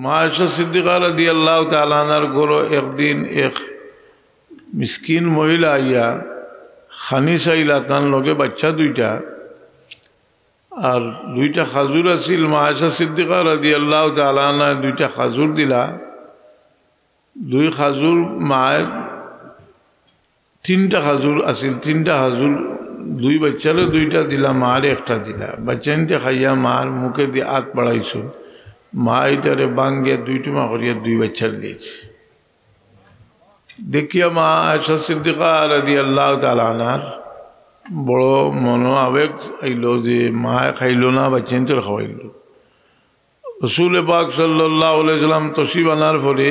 মা আয়েশা সিদ্দিকা রাদিয়াল্লাহু তাআলা আনহার ঘরে একদিন এক মিসকিন মহিলা আইয়া খানি চাইলা, তার লগে বাচ্চা দুইটা আর দুইটা খাজুর আছিল। মা আয়েশা সিদ্দিকা রাদিয়াল্লাহু তাআলা আনহা দুইটা খাজুর দিলা। দুই খাজুর মায়ের তিনটা খাজুর আছিল, তিনটা খাজুর দুই বাচ্চারে দুইটা দিলা, মার একটা দিলা। বাচ্চা নিতে খাইয়া মার মুখে দিয়ে হাত বাড়াইছো, মা এটারে বাঙ্গিয়া দুই টুমা করিয়া দুই বাচ্চার দিয়েছে। দেখিয়া মা আয়েশা সিদ্দিকা রাদিয়াল্লাহু তাআলা আনহার বড় মন আবেগ আইল যে মা খাইল না, বাচ্চা নিতে খাওয়াইল। রাসূল পাক সাল্লাল্লাহু আলাইহি সাল্লাম তশরিফ আনার পরে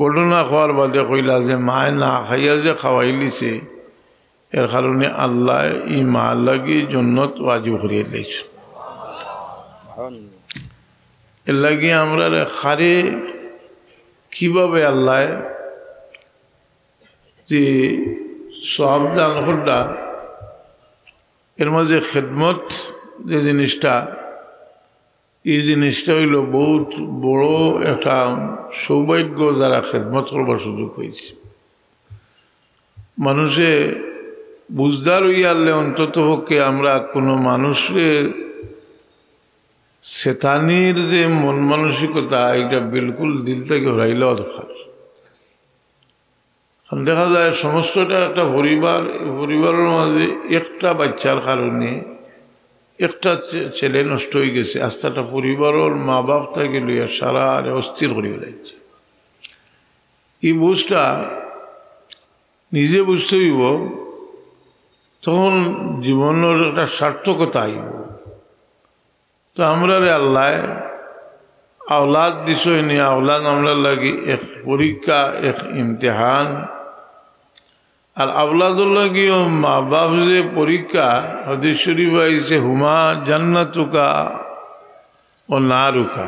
ঘটনা খাওয়ার বাদে কইলা যে মায় না খাইয়া যে খাওয়াইলিছে এর কারণে আল্লাহ ই মা লাগি জান্নাত ওয়াজিব করিয়া দিয়েছে। এর লাগি আমরা খারে কিভাবে আল্লাহ যে সওয়াব দান করলা, এর মাঝে খেদমত যে জিনিসটা, এই জিনিসটা হইল বহুত বড় একটা সৌভাগ্য যারা খেদমত করবার সুযোগ হয়েছে। মানুষে বুঝদার হইয়ালে অন্তত পক্ষে আমরা কোনো মানুষের শেতানির যে মন মানসিকতা এটা বিলকুল দিল থেকে হরাইলেও দরকার। দেখা যায় সমস্তটা একটা পরিবার, পরিবারের মাঝে একটা বাচ্চার কারণে একটা ছেলে নষ্ট হয়ে গেছে, আস্তাটা পরিবারের মা বাপ থেকে লইয়া সারা অস্থির করিয়া যাচ্ছে। এই বুঝটা নিজে বুঝতে হইব, তখন জীবনের একটা সার্থকতা আইব। তো আমরা আল্লাহ আওলাদ দিছই নি, আওলাদ আমরা লাগি এক পরীক্ষা, এক ইমতিহান। আর আওলাদুর লাগিও মা বাপ যে পরীক্ষা, হাদিস শরীফ আইছে হুমা জান্নাতুকা ও নারুকা,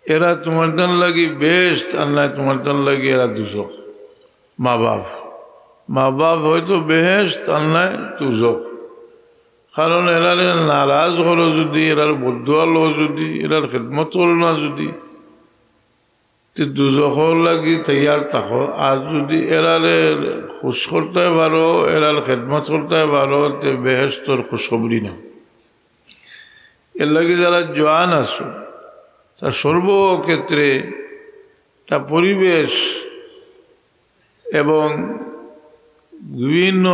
এরা তোমার জন্য লাগি বেস্ট আর না তোমার জন্য লাগি এরা দুজক। মা বাপ, মা বাপ হয়তো বেহেস্ট আর নাই দুজক। কারণ এরারে নারাজ করো যদি, এরার বদুয়া লো যদি, এরার খেদমত করো না যদি, দুজকর লাগি তৈয়ার থাকো। আর যদি এরারে খুশ করতে পারো, এরার খেদমত করতে পারো, তে বেহেস্তর খুশখবরি না। এর লাগে যারা জওয়ান আছো তার সর্বক্ষেত্রে তা পরিবেশ এবং বিভিন্ন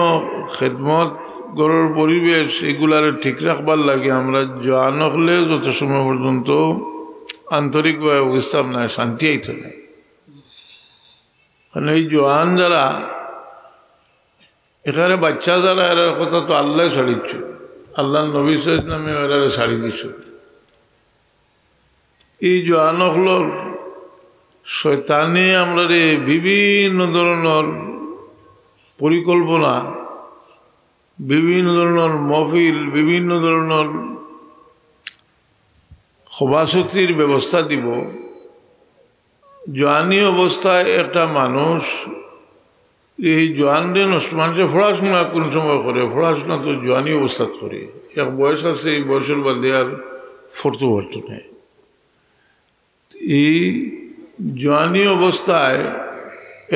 খেদমত গড়ের পরিবেশ এগুলার ঠিক রাখবার লাগে আমরা জওয়ান হলে যত সময় পর্যন্ত আন্তরিকভাবে বুঝতাম না, শান্তি আইত না। কারণ এই জওয়ান যারা এখানে বাচ্চা যারা এর কথা তো আল্লাহ ছাড়িচ্ছ, আল্লাহ নবী নামে এরা ছাড়ি দিছ। এই জওয়ান হল শয়তানে আমরা বিভিন্ন ধরনের পরিকল্পনা, বিভিন্ন ধরনের মহফিল, বিভিন্ন ধরনের সভাসতির ব্যবস্থা দিব। জওয়ানি অবস্থায় একটা মানুষ এই জওয়ানরে নষ্ট, মানুষের পড়াশোনা কোন সময় করে, পড়াশোনা তো জওয়ানি অবস্থা করে। এক বয়স আছে, এই বয়সের বাদে আর ফরতে পারত না। এই জওয়ানি অবস্থায়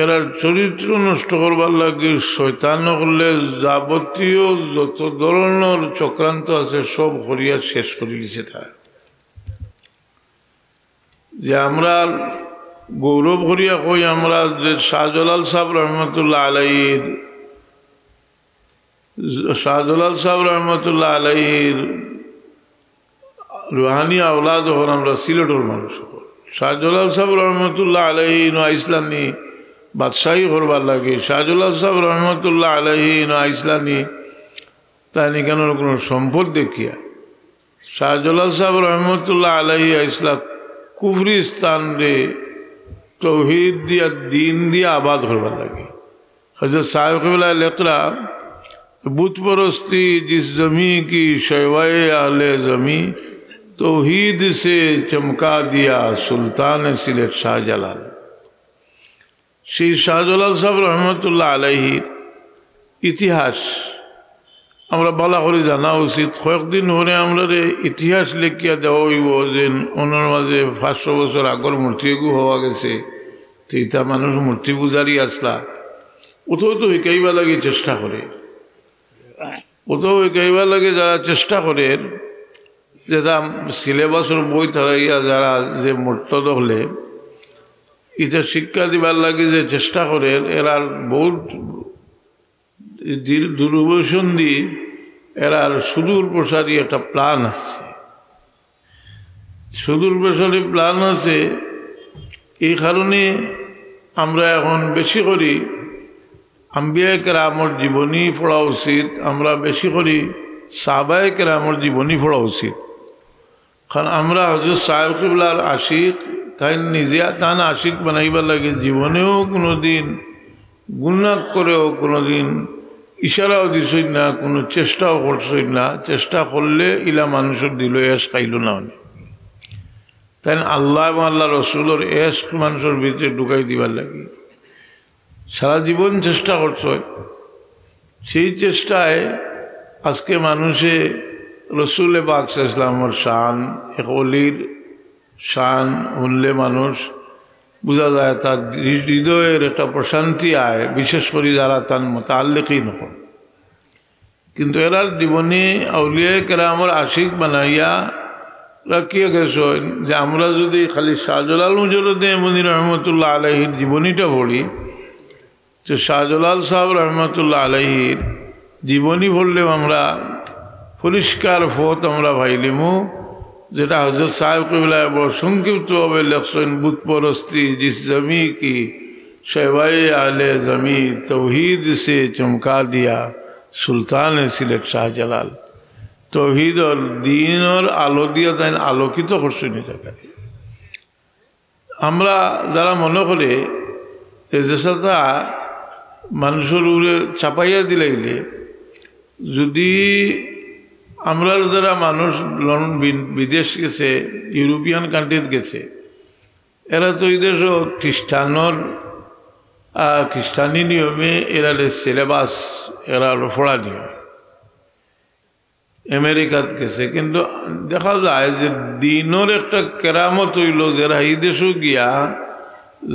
এরা চরিত্র নষ্ট করবার লাগে শয়তান করলে যাবতীয় যত ধরনের চক্রান্ত আছে সব করিয়া শেষ করে দিছে। তার যে আমরা গৌরব করিয়া কই, আমরা যে শাহজালাল সাহেব রহমতুল্লাহ আলাইহির, শাহজালাল সাহেব রহমতুল্লাহ আলাইহির রুহানি আওলাদ হন আমরা সিলেটের মানুষ। শাহজালাল সাহেব রহমতুল্লাহ আলাইহি নো ইসলামী বাদশাহী করবার লাগে। শাহজালাল সাহেব রহমতুল্লাহ আলাইহি নো ইসলামী তাই কেন কোনো সম্পদ দেখিয়া শাহজালাল সাহেব রহমতুল্লাহ আলাইহি ইসলাম কুফরি স্থান রে তৌহিদ দিয়া দিন দিয়া আবাদ করবার লাগে। হযরত সাহেব কিবলা লেখরা बुत परस्ती जिस जमी की शैवाए आले जमी तौहीद से चमका दिया सुल्तान सिलेट शाहजालाल। সেই শাহজালাল সাহেব রহমতুল্লাহ আলাইহির ইতিহাস আমরা বলা করে জানা উচিত। কয়েকদিন ধরে আমরা ইতিহাস লেখিয়া দেওয়া হইব যে ওনার মাঝে 500 বছর আগর মূর্তিগু হওয়া গেছে, তো এটা মানুষ মূর্তি পূজারি আসলা, ওটাও তো শিকাইবা লাগে চেষ্টা করে, ওটাও শিকাইবা লাগে যারা চেষ্টা করে, যেটা সিলেবাসের বই তারাইয়া যারা যে মূর্তদ হলে এটা শিক্ষা দিবার লাগে যে চেষ্টা করে, এরার বহুত দূরভূষণ দিয়ে এরার সুদূর প্রসারী একটা প্ল্যান আছে, সুদূর প্রসারী প্ল্যান আছে। এই কারণে আমরা এখন বেশি করি আম্বিয়া কেরামর জীবনী পড়া উচিত, আমরা বেশি করি সাহাবায়ে কেরামর জীবনী পড়া উচিত। কারণ আমরা হযরত সাহেব কিবলার আশিক, তাই নিজে তান আশিক বানাইবার লাগে, জীবনেও কোনো দিন গুনাহ করেও কোনো দিন ইশারাও দিছই না, কোনো চেষ্টাও করছই না। চেষ্টা করলে ইলা মানুষের দিল এস খাইল না, তাই আল্লাহ এবং আল্লাহ রসুলের এস মানুষের ভিতরে ঢুকাই দিবার লাগে সারা জীবন চেষ্টা করছ। সেই চেষ্টায় আজকে মানুষে রসুল পাক ইসলামের শান, এক অলির শান শুনলে মানুষ বোঝা যায় তার হৃদয়ের একটা প্রশান্তি আয়, বিশেষ করে যারা তার মোতাল্লিকই নয়। কিন্তু এরার জীবনে আউলিয়া কেরামর আশিক বানাইয়া রাখিয়া গেছ যে আমরা যদি খালি শাহজালাল মুজরুদ্দিন এমনি রহমতুল্লাহ আলাইহির জীবনীটা পড়ি, তো শাহজালাল সাহেব রহমতুল্লাহ আলাইহির জীবনী পড়লেও আমরা পরিষ্কার ফত আমরা ভাইলিমু, যেটা হযরত সাহেব কিবলা বড় সংক্ষিপ্তভাবে লেখছেন, বুতপরস্তি জিস জমি কি शहवाए आले जमी तौहीद से चमका दिया सुल्तान सिलेट शाहजलाल। तौहीद और दीन और आलो दिया তাই আলোকিত করছে নিজেকে। আমরা যারা মনে করে যেটা মানুষের উপরে চাপাইয়া দিলাইলে, যদি আমরা যারা মানুষ বিদেশ গেছে, ইউরোপিয়ান কান্ট্রিত গেছে, এরা তো এই দেশ খ্রিস্টানি নিয়মে এরা সিলেবাস এরা পড়া নিয়ম আমেরিকাত গেছে, কিন্তু দেখা যায় যে দিনের একটা কেরামত হইল যারা এই দেশও গিয়া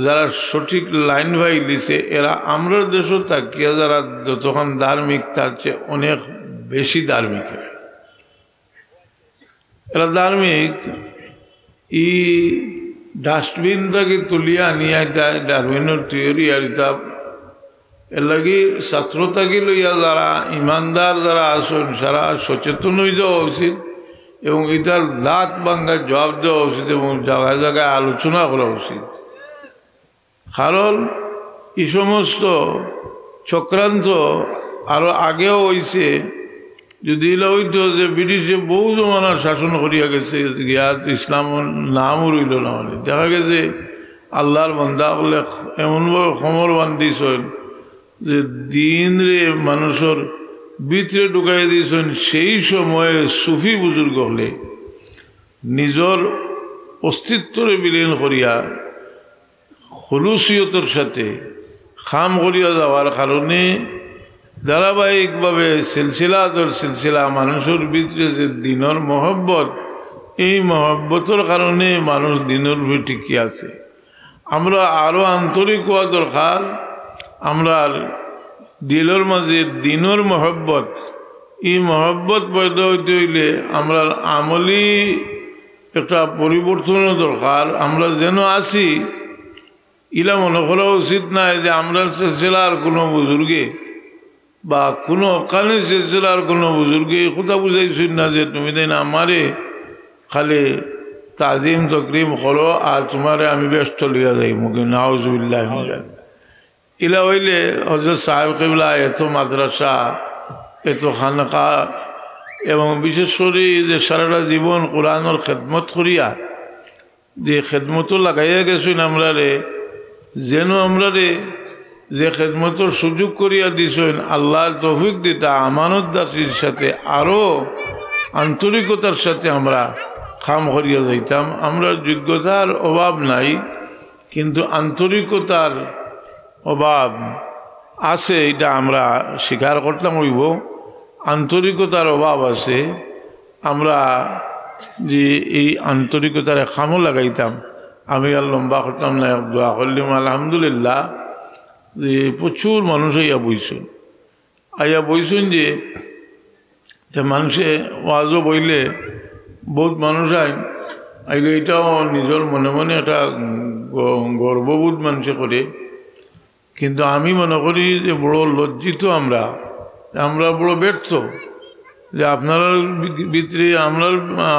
যারা সঠিক লাইন ভাই দিছে, এরা আমরা দেশও তাকিয়া যারা যতক্ষণ ধার্মিক তার চেয়ে অনেক বেশি ধার্মিক। এরা ধার্মিক ই ডাস্টবিন থেকে তুলিয়া নিয়ে ডারউইনের থিওরি আর এটা এর লাগে ছাত্র থাকি লইয়া যারা ইমানদার যারা আসেন সারা সচেতন হয়ে যাওয়া উচিত এবং এটার দাঁত ভাঙ্গার জবাব দেওয়া উচিত এবং জায়গায় জায়গায় আলোচনা করা উচিত। কারণ এই সমস্ত চক্রান্ত আরো আগেও হয়েছে। যদি এলা হইতো যে ব্রিটিশে বহু জমানার শাসন করিয়া গেছে, গিয়াত ইসলাম নাম রইল না, হলে দেখা গেছে আল্লাহর বান্দা বলে এমনভাবে খবর বান্ধিছেন যে দিন রে মানুষের ভিতরে ঢুকাই দিয়েছেন। সেই সময়ে সুফি বুজুর্গ হলে নিজের অস্তিত্বরে বিলীন করিয়া খুলুসিয়তের সাথে খাম করিয়া যাওয়ার কারণে ধারাবাহিকভাবে সিলসিলা মানুষের ভিতরে যে দিনের মহব্বত, এই মহব্বতের কারণে মানুষ দিনের উপরে টিকি আছে। আমরা আরো আন্তরিক হওয়া দরকার। আমরা দিলের মাঝে দিনের মহব্বত, এই মহব্বত পয়দা হইতে হইলে আমরা আমলি একটা পরিবর্তনও দরকার। আমরা যেন আছি ইলা মনে করা উচিত নাই যে আমরা সিলসিলার কোনো বুজুর্গে বা কোনো অকালে সিলসিলার কোনো বুজুর্গে কথা বুঝাইছেন না যে তুমি তাই না আমারে খালি তাজিম তকরিম করো আর তোমারে আমি ব্যস্ত লিয়া যাই মুখে নাউজুবিল্লাহ। ইলা হইলে হযরত সাহেব কিবলা এত মাদ্রাসা, এত খানকা এবং বিশেষ করে যে সারাটা জীবন কোরআনের খেদমত করিয়া যে খেদমতও লাগাইয়া গেছেন আমরা রে, যেন আমরা রে যে খেদমতের সুযোগ করিয়া দিছেন আল্লাহর তৌফিক দিতা আমানতদারির সাথে আরো আন্তরিকতার সাথে আমরা কাম করিয়া যাইতাম। আমরা যোগ্যতার অভাব নাই, কিন্তু আন্তরিকতার অভাব আছে, এটা আমরা স্বীকার করতাম হইব। আন্তরিকতার অভাব আছে, আমরা যে এই আন্তরিকতার খামও লাগাইতাম। আমি আর লম্বা করতাম না, দোয়া করলাম আলহামদুলিল্লাহ যে প্রচুর মানুষ আইয়া বইছেন যে মানুষে ওয়াজও বইলে বহুত মানুষ আইলে এটাও নিজের মনে মনে একটা গর্ববোধ মানুষে করে। কিন্তু আমি মনে করি যে বড় লজ্জিত আমরা বড় ব্যর্থ যে আপনার ভিতরে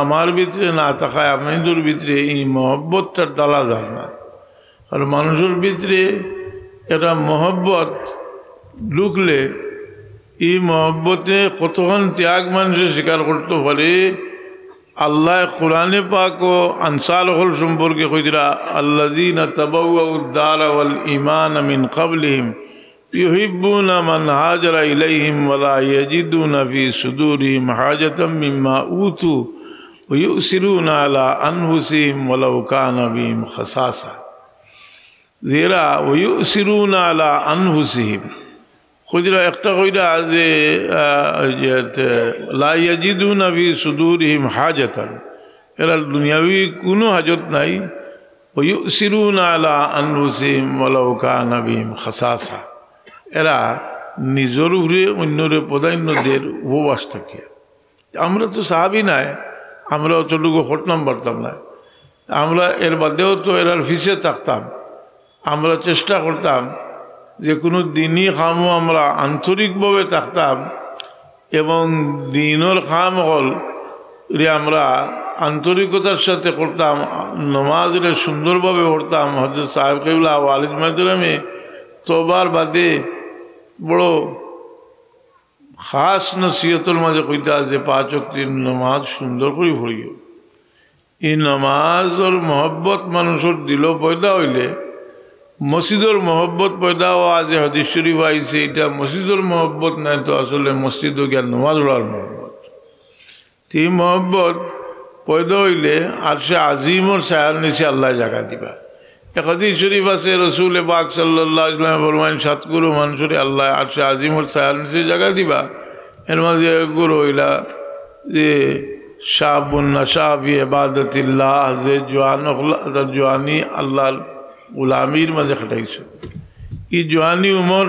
আমার ভিতরে না থাকায় আপনাদের ভিতরে এই মহব্বতটা ডালা যায় না। আর মানুষের ভিতরে একটা মহব্বত ঢুকলে এই মহব্বতে কতক্ষণ ত্যাগ মানুষের স্বীকার করতে পারে। আল্লাহ কোরআনে পাক ও আনসার হল সম্পর্কে কইরা আল্লাযীনা তাবাওয়াউদ দারা ওয়াল ঈমান মিন ক্বাবলিহিম ইউহিব্বুনা মান হাজারা ইলাইহিম ওয়া লা ইয়াজিদুনা ফি সুদুরিহিম হাজাতাম মিম্মা উতু ওয়া ইউসিরুনা আলা আনফুসিহিম ওয়ালাউ কানা বিহিম খাসাসা। যারা ওয়া ইউসিরুনা আলা আনফুসিহিম খুদরা একটা কইরা যে লা ইয়াজিদুনা ফি সুদুরিহিম হাজাতান, এরা দুনিয়াবি কোনো হাজত নাই। ওয়া ইউসিরুনা আলা আনফুসিহিম ওয়ালাউ কানা বিহিম খাসাসা, এরা নিজের উপরে অন্যরে প্রাধান্যদের উপবাস থাকে। আমরা তো সাহাবি নাই, আমরা অতটুকু হটনাম পারতাম না। আমরা এর বাদেও তো এরার ফিসে থাকতাম। আমরা চেষ্টা করতাম যে কোনো দিনই কামও আমরা আন্তরিকভাবে থাকতাম এবং দিনের কাম হল আমরা আন্তরিকতার সাথে করতাম। নমাজরে সুন্দরভাবে পড়তাম। হযরত সাহেব কিবলা ওয়ালিদ মাদুরামে তোবার বাদে বড় খাস নসিহতর মাঝে কইতা যে 5 ওয়াক্তের নমাজ সুন্দর করে পড়িও। এই নমাজের মহব্বত মানুষের দিল পয়দা হইলে মসজিদের মহব্বত পয়দা হওয়া যে হাদিস শরীফ আইছে, এটা মসজিদের মহব্বত নাই তো আসলে মসজিদে গিয়া নমাজ পড়ার মহব্বত। এই মহব্বত পয়দা হইলে আরশে আজিমর ছায়ার নিচে আল্লাহ জায়গা দিবা। এক হাদিস শরীফ আছে রাসূল পাক সাল্লাল্লাহু আলাইহি ওয়াসাল্লাম ফরমায়েন 7 গুরু মানুষরে আল্লাহ আরশে আজিমর ছায়ার নিচে জায়গা দিবা। এর মাঝে গুরু হইলা যে শাবুন নাশা ফি ইবাদাতিল্লাহ, যে জওয়ানি আল্লাহর গুলামির মাঝে খাটাইছো। এই জওয়ানি উমর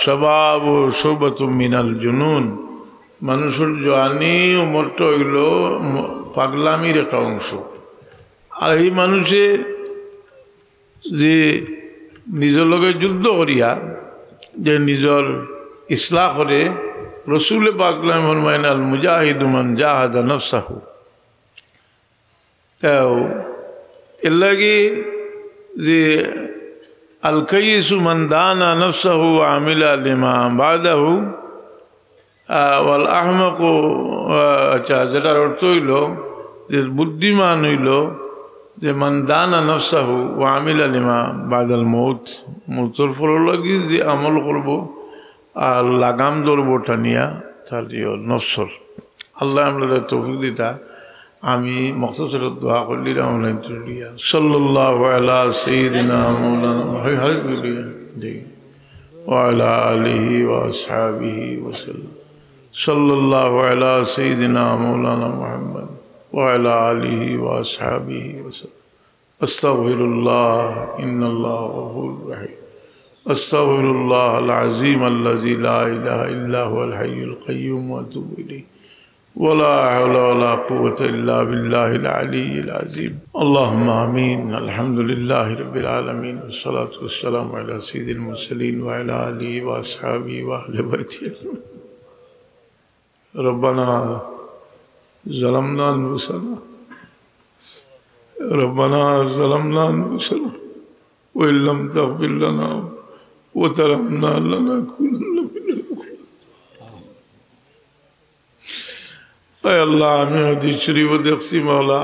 শাবাব শুবাতুম মিনাল জুনুন, মানুষের জওয়ানি উমরটা হইল পাগলামির একটা অংশ। আর এই মানুষে যে নিজের লগে যুদ্ধ করিয়া যে নিজের ইসলাহ করে, রসুল পাগলাম ফরমায়েন আল মুজাহিদু মান জাহাদা নফসাহু। এর লাগে যে আল কাইয়িসু মান দানা নফসাহু ওয়া আমিলা লিমা বাদাহু ওয়াল আহমাকু, আচ্ছা যেটার অর্থ হইল যে বুদ্ধিমান হইল যে মান দানা নফসাহু ওয়া আমিলা লিমা বাদাল মৌত, মৌতর ফল লাগি যে আমল করব আর লাগাম ধরবো টানিয়া তার নফসর। আল্লাহ আমরা তৌফিক দিতা। আমি মখসুসের দোয়া করলি সাল্লাল্লাহু আলা সাইয়্যিদিনা মাওলানা ওয়া আলা আলিহি ওয়া আসহাবিহি ওয়া সাল্লাম। সাল্লাল্লাহু আলা সাইয়্যিদিনা মাওলানা মুহাম্মদ ওয়া আলা আলিহি ওয়া আসহাবিহি ওয়া সাল্লাম। আস্তাগফিরুল্লাহ ইন্নাল্লাহা গফুরুর রহিম। আস্তাগফিরুল্লাহ আল আযীম আল্লাযী লা ইলাহা ইল্লা হুয়াল হাইয়ুল কাইয়্যুম ওয়া আতুবু ইলাইহি। ولا حول ولا قوة إلا بالله العلي العظيم. اللهم آمين. الحمد لله رب العالمين، والصلاة والسلام على سيد المرسلين وعلى آله وأصحابه وأهل بيته. ربنا ظلمنا أنفسنا وإن لم تغفر لنا وترحمنا لنكونن من المخلصين. আল্লাহ আমি হাদিস শরীফ দেখছি মাওলা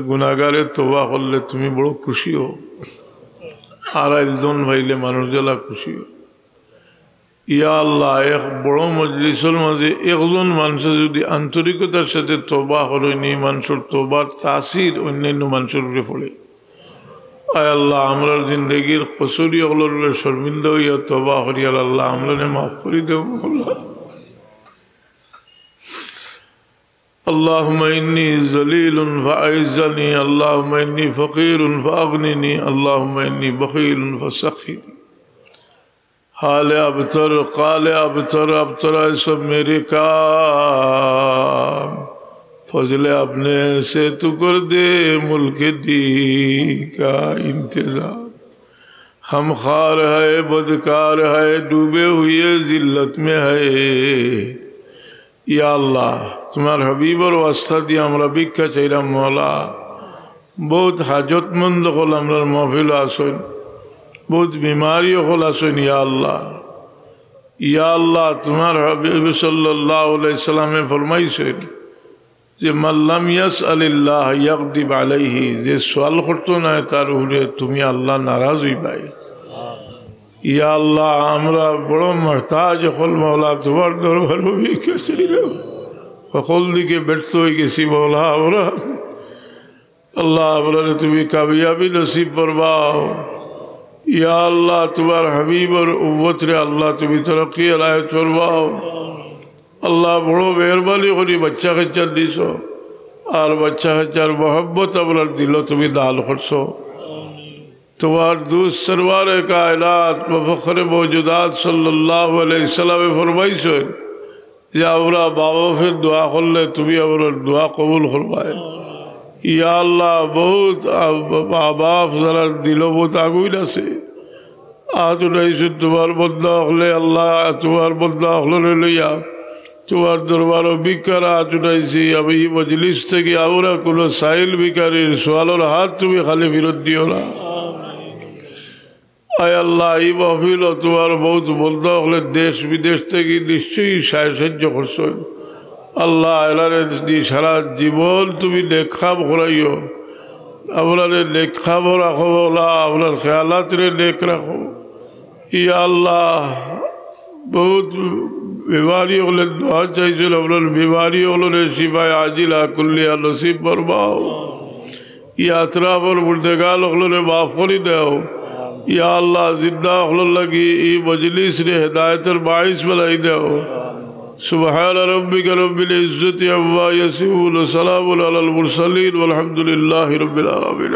গুনাহগারের তওবা করলে তুমি বড় খুশি হও, আর একজন ভাইলে মানুষ জ্বালা খুশি হও। ইয়া আল্লাহ এক বড় মজলিসের মাঝে একজন মানুষের যদি আন্তরিকতার সাথে তওবা করেনি, মানুষের তওবার তাসির অন্যান্য মানুষের উপরে পড়ে। आय अल्लाह हमरा जिंदगी कसूरी अगलोर शर्मिंदा हुई तौबा करी अल्लाह हमरा ने माफ करी दे मौला। अल्लाहुम्मा इन्नी ज़लीलुन फ़अइज़्ज़नी, अल्लाहुम्मा इन्नी फ़क़ीरुन फ़अग़निनी, अल्लाहुम्मा इन्नी बख़ीलुन फ़सख़्खिनी। हाल अबतर काल अबतर सब मेरे काम, फजले अपने से तू कर दे मुल्क दी का इंतज़ाम। हम खार है बदकार है डूबे हुए जिल्लत में है, या अल्लाह तुम्हार हबीब और वास्ता दिए हमरा भिक्षा चाहिए मौला। बहुत हाजतमंद हल हमार महफिल आसन, बहुत बीमारी हल आसन, या अल्लाह तुम्हार हबीब सल्लल्लाहु अलैहि वसल्लम फरमाइছেন যে মাল্লাম ইয়াসআলিল্লাহ ইয়াগদিব আলাইহি, যে সওয়াল করতো না তার উপরে তুমি আল্লাহ নারাজ হইবাই। ইয়া আল্লাহ আমরা বড় মুহতাজ হল মওলা, তোমার দরবারে ভিক্ষা চাই, সকল দিকে ব্যর্থ হয়ে গেছি মওলা। আমরা আল্লাহ আমরা তুমি কামিয়াবি নসিব ফরমাও। ইয়া আল্লাহ তোমার হাবিবর উম্মত রে আল্লাহ তুমি তরক্কি আলায়াত ফরমাও। अल्लाह बड़ो मेहरबानी करी बच्चा खच्चर दीसो और बच्चा खच्चर मोहब्बत अपना दिलो तुम्हें दाल खर्सो। तुम्हार दूस सरवार कायनात मफखर मौजूदात सल्लल्लाहु अलैहि वसल्लम फरमाइছো যে আমরা বাবা ফির दुआ कर ले तुम्हें अपना दुआ कबूल फरमाए। या अल्लाह बहुत माँ बाप जरा दिलो बहुत आगुन আছে, आज नहीं से तुम्हार बंदा हले अल्लाह तुम्हार बंदा हले लइया তোমার দরবার ভিক্ষার হাত উঠাইছি। আমি এই মজলিস থেকে আমরা কোনো সাইল ভিখারির সোয়ালের হাত তুমি খালি ফেরত দিও না। আয় আল্লাহ এই মাহফিল তোমার বহুত বন্ধ হলে দেশ বিদেশ থেকে নিশ্চয়ই সাহায্য করছো। আল্লাহ এলারে সারা জীবন তুমি নেকখাম করাইও, আপনার নেকখাম রাখো বলা, আপনার খেয়ালাত রে নেক রাখো। ইয়া আল্লাহ बहुत बीमारी होले दुआ चाहिए, अपना बीमारी होले शिफा आजिला कुल्लिया नसीब फरमाओ। या अतराफ और मुर्दगाल होले माफ करी दो। या अल्लाह जिंदा होले लगी ये मजलिस ने हिदायतर बाइस बनाई दो। सुबहान रब्बिक रब्बिल इज्जति अम्मा यसिफून, सलामुन अलल मुरसलीन वल्हम्दुलिल्लाहि रब्बिल आलमीन।